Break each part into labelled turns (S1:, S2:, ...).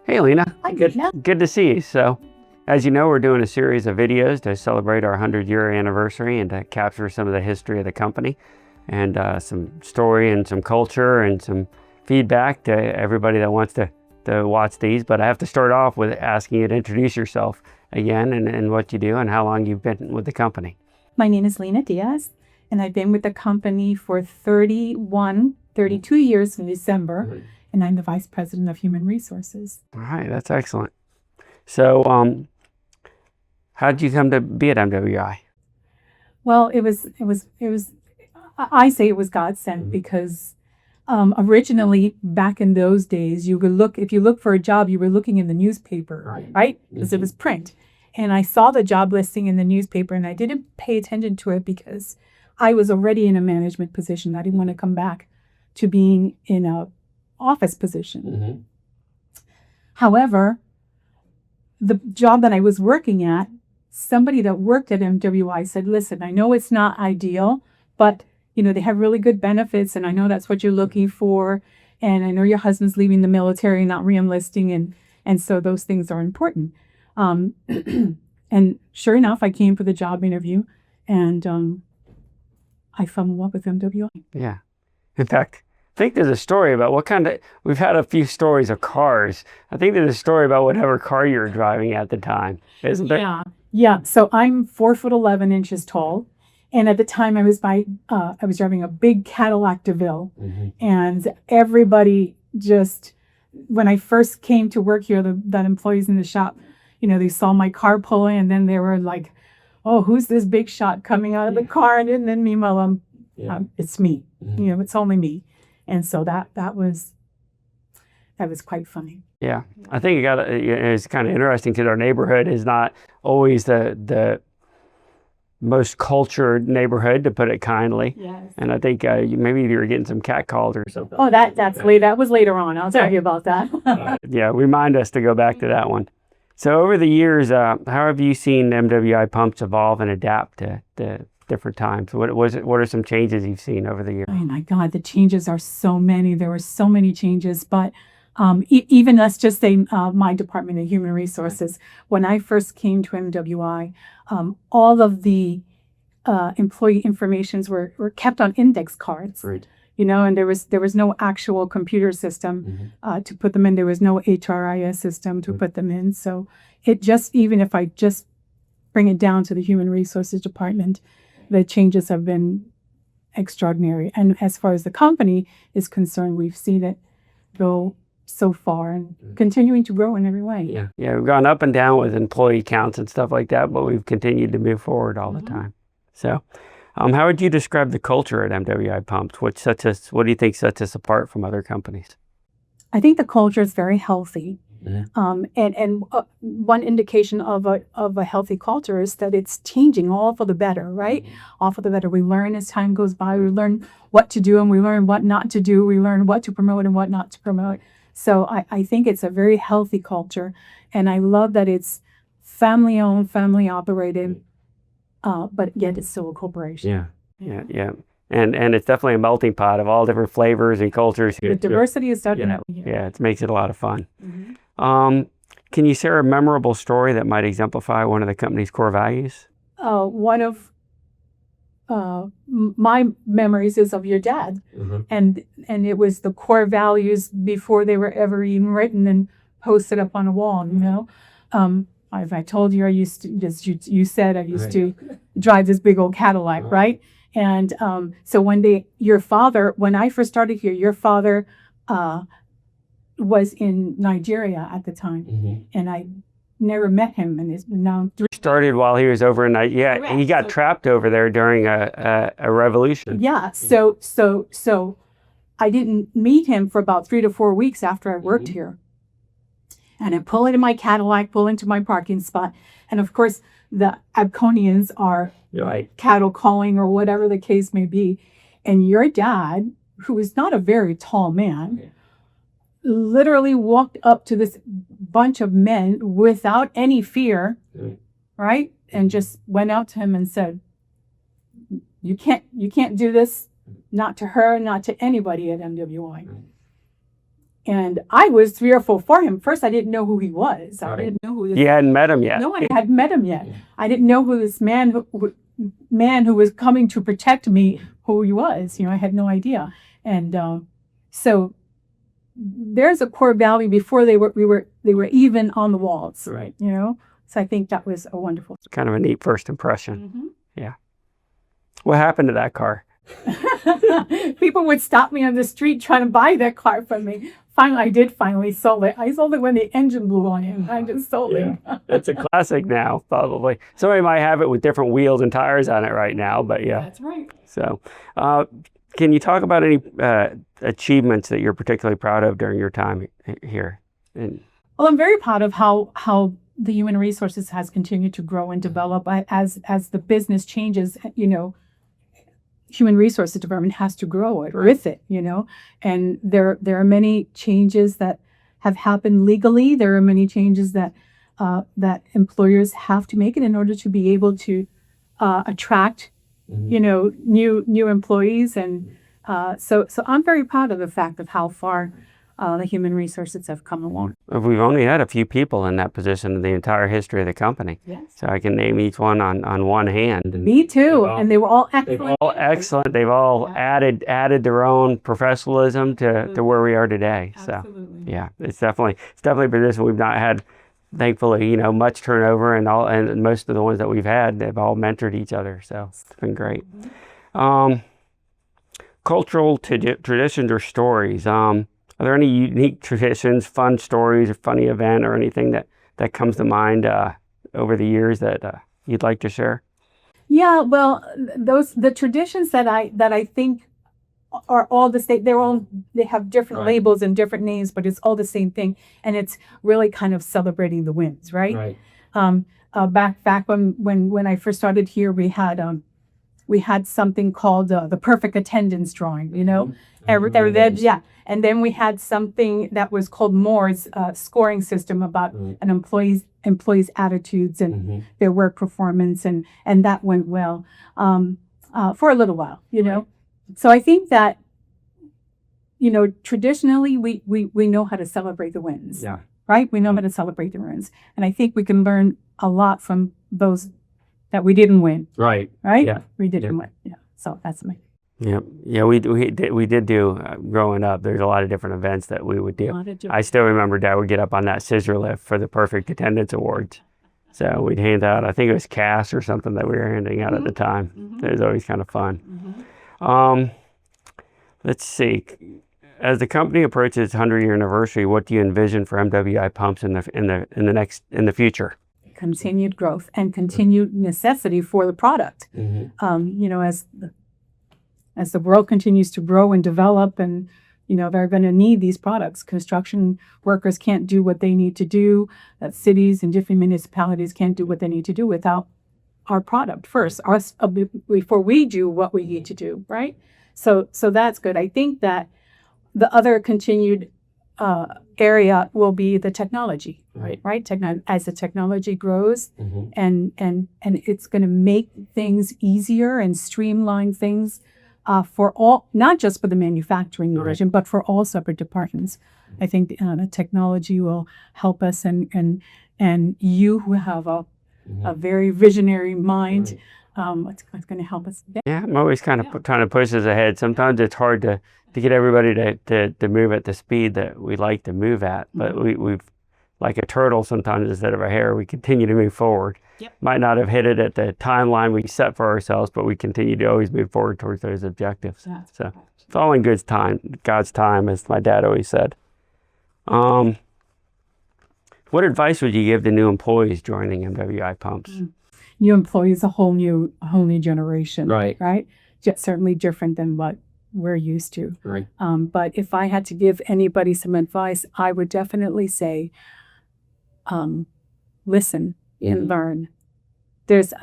S1: Hey, Lena.
S2: Hi, Lena.
S1: Good to see you. So, as you know, we're doing a series of videos to celebrate our 100-year anniversary and to capture some of the history of the company and some story and some culture and some feedback to everybody that wants to watch these. But I have to start off with asking you to introduce yourself again and what you do and how long you've been with the company.
S2: My name is Lena Diaz, and I've been with the company for 32 years in December, and I'm the Vice President of Human Resources.
S1: All right, that's excellent. So, how did you come to be at MWI?
S2: Well, I say it was God sent because originally back in those days, if you look for a job, you were looking in the newspaper, right? Because it was print. And I saw the job listing in the newspaper and I didn't pay attention to it because I was already in a management position. I didn't want to come back to being in a office position. However, the job that I was working at, somebody that worked at MWI said, listen, I know it's not ideal, but they have really good benefits and I know that's what you're looking for. And I know your husband's leaving the military, not re-enlisting. And so those things are important. And sure enough, I came for the job interview and I fell in love with MWI.
S1: Yeah. In fact, I think there's a story about we've had a few stories of cars. I think there's a story about whatever car you were driving at the time, isn't there?
S2: Yeah. So I'm 4'11" tall. And at the time I was driving a big Cadillac Deville. And everybody when I first came to work here, the employees in the shop, they saw my car pulling and then they were like, oh, who's this big shot coming out of the car? And then meanwhile, it's me, it's only me. And so that was quite funny.
S1: Yeah, I think it's kind of interesting because our neighborhood is not always the most cultured neighborhood, to put it kindly.
S2: Yes.
S1: And I think maybe you were getting some catcalled or something.
S2: Oh, that was later on. I'll tell you about that.
S1: Yeah, remind us to go back to that one. So over the years, how have you seen MWI Pumps evolve and adapt to different times? What are some changes you've seen over the years?
S2: Oh my God, the changes are so many. There were so many changes, but even let's just say my Department of Human Resources, when I first came to MWI, all of the employee informations were kept on index cards.
S1: Right.
S2: And there was no actual computer system to put them in. There was no HRIS system to put them in. So even if I just bring it down to the Human Resources Department, the changes have been extraordinary. And as far as the company is concerned, we've seen it go so far and continuing to grow in every way.
S1: Yeah, we've gone up and down with employee counts and stuff like that, but we've continued to move forward all the time. So, how would you describe the culture at MWI Pumps? What do you think sets us apart from other companies?
S2: I think the culture is very healthy. And one indication of a healthy culture is that it's changing all for the better, right? All for the better. We learn as time goes by. We learn what to do and we learn what not to do. We learn what to promote and what not to promote. So I think it's a very healthy culture. And I love that it's family owned, family operated, but yet it's still a corporation.
S1: Yeah. And it's definitely a melting pot of all different flavors and cultures.
S2: The diversity is definitely here.
S1: Yeah, it makes it a lot of fun. Can you share a memorable story that might exemplify one of the company's core values?
S2: One of my memories is of your dad, and it was the core values before they were ever even written and posted up on a wall. If I told you, I used to you said I used to drive this big old Cadillac, right? And so one day, when I first started here, your father was in Nigeria at the time, and I never met him, and it's now
S1: started while he was over in Nigeria.
S2: Correct.
S1: He got trapped over there during a revolution.
S2: Yeah, so I didn't meet him for about 3 to 4 weeks after I worked here. And I pull into my Cadillac, pull into my parking spot, and of course the Abconians are cattle calling or whatever the case may be. And your dad, who is not a very tall man, literally walked up to this bunch of men without any fear, right? And just went out to him and said, you can't do this, not to her, not to anybody at MWI. And I was fearful for him. First, I didn't know who he was. I didn't know who this.
S1: You hadn't met him yet.
S2: No, I hadn't met him yet. I didn't know who this man who was coming to protect me, who he was. I had no idea. And so there's a core value before they were even on the walls.
S1: Right.
S2: So I think that was a wonderful.
S1: It's kind of a neat first impression. Yeah. What happened to that car?
S2: People would stop me on the street trying to buy that car from me. Finally, I did finally sell it. I sold it when the engine blew on it. I just sold it.
S1: It's a classic now, probably. Somebody might have it with different wheels and tires on it right now, but yeah.
S2: That's right.
S1: So, can you talk about any achievements that you're particularly proud of during your time here?
S2: Well, I'm very proud of how the human resources has continued to grow and develop as the business changes. Human resources department has to grow with it, and there are many changes that have happened legally. There are many changes that employers have to make it in order to be able to attract, new employees. And so I'm very proud of the fact of how far the human resources have come along.
S1: We've only had a few people in that position in the entire history of the company.
S2: Yes.
S1: So I can name each one on one hand.
S2: Me too. And they were all excellent.
S1: They've all excellent. They've all added their own professionalism to where we are today.
S2: Absolutely.
S1: So yeah, it's definitely a position we've not had, thankfully, much turnover, and most of the ones that we've had, they've all mentored each other. So it's been great. Cultural traditions or stories. Are there any unique traditions, fun stories, or funny event, or anything that comes to mind over the years that you'd like to share?
S2: Yeah, well, the traditions that I think are all the same. They have different labels and different names, but it's all the same thing, and it's really kind of celebrating the wins, right? Back when I first started here, we had something called the perfect attendance drawing, and then we had something that was called Moore's scoring system about an employee's attitudes and their work performance, and that went well for a little while, So I think that traditionally we know how to celebrate the wins, right? We know how to celebrate the wins, and I think we can learn a lot from those that we didn't win. Right?
S1: Yeah.
S2: We didn't win. Yeah. So that's me.
S1: Yeah. We did do growing up. There's a lot of different events that we would do. I still remember Dad would get up on that scissor lift for the perfect attendance awards. So we'd hand out, I think it was cash or something that we were handing out at the time. It was always kind of fun. Let's see. As the company approaches its 100-year anniversary, what do you envision for MWI Pumps in the future?
S2: Continued growth and continued necessity for the product. As the world continues to grow and develop, and they're going to need these products. Construction workers can't do what they need to do. Cities and different municipalities can't do what they need to do without our product first, before we do what we need to do, right? So that's good. I think that the other continued area will be the technology, right? As the technology grows, and it's going to make things easier and streamline things for all, not just for the manufacturing division, but for all separate departments. I think the technology will help us, and you who have a very visionary mind, it's going to help us.
S1: Yeah, I'm always kind of trying to push us ahead. Sometimes it's hard to get everybody to move at the speed that we like to move at, but we've, like a turtle sometimes instead of a hare, we continue to move forward. Might not have hit it at the timeline we set for ourselves, but we continue to always move forward towards those objectives. So it's all in God's time, as my dad always said. What advice would you give to new employees joining MWI Pumps?
S2: New employees, a whole new generation, right? Just certainly different than what we're used to. But if I had to give anybody some advice, I would definitely say, listen and learn. There's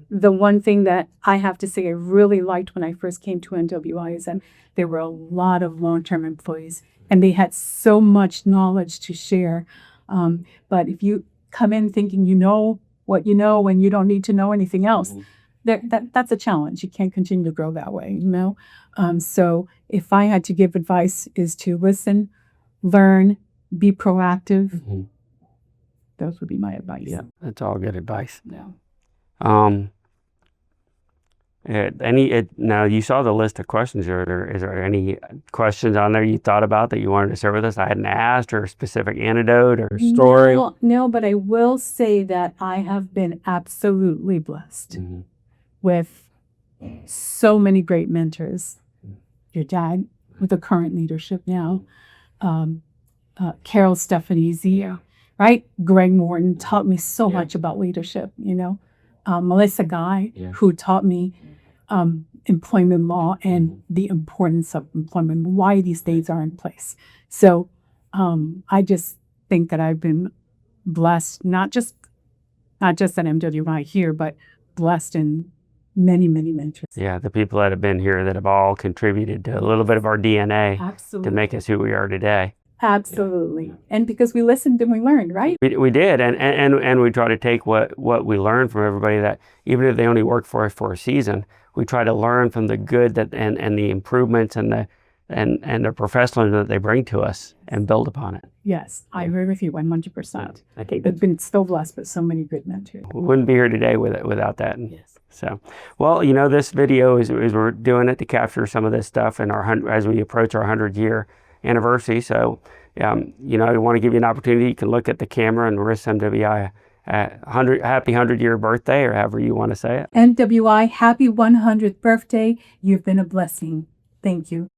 S2: the one thing that I have to say I really liked when I first came to MWI is that there were a lot of long-term employees, and they had so much knowledge to share. But if you come in thinking you know what you know and you don't need to know anything else, that's a challenge. You can't continue to grow that way, So if I had to give advice, is to listen, learn, be proactive.
S1: Mm-hmm.
S2: Those would be my advice.
S1: Yeah, that's all good advice.
S2: Yeah.
S1: Now you saw the list of questions. Is there any questions on there you thought about that you wanted to share with us I hadn't asked, or a specific anecdote or story?
S2: No, but I will say that I have been absolutely blessed with so many great mentors. Your dad, with the current leadership now, Carol Stefanese, right? Greg Morton taught me so much about leadership, Melissa Guy, who taught me employment law and the importance of employment, why these days are in place. So I just think that I've been blessed, not just at MWI here, but blessed in many, many mentors.
S1: Yeah, the people that have been here that have all contributed to a little bit of our DNA to make us who we are today.
S2: Absolutely. And because we listened and we learned, right?
S1: We did, and we try to take what we learned from everybody, that even if they only work for us for a season, we try to learn from the good and the improvements and the professionalism that they bring to us and build upon it.
S2: Yes, I agree with you 100%. I think they've been so blessed with so many good mentors.
S1: We wouldn't be here today without that.
S2: Yes.
S1: So, well, this video is we're doing it to capture some of this stuff as we approach our 100-year anniversary. So, I want to give you an opportunity. You can look at the camera and wish MWI happy 100-year birthday, or however you want to say it.
S2: MWI, happy 100th birthday. You've been a blessing. Thank you.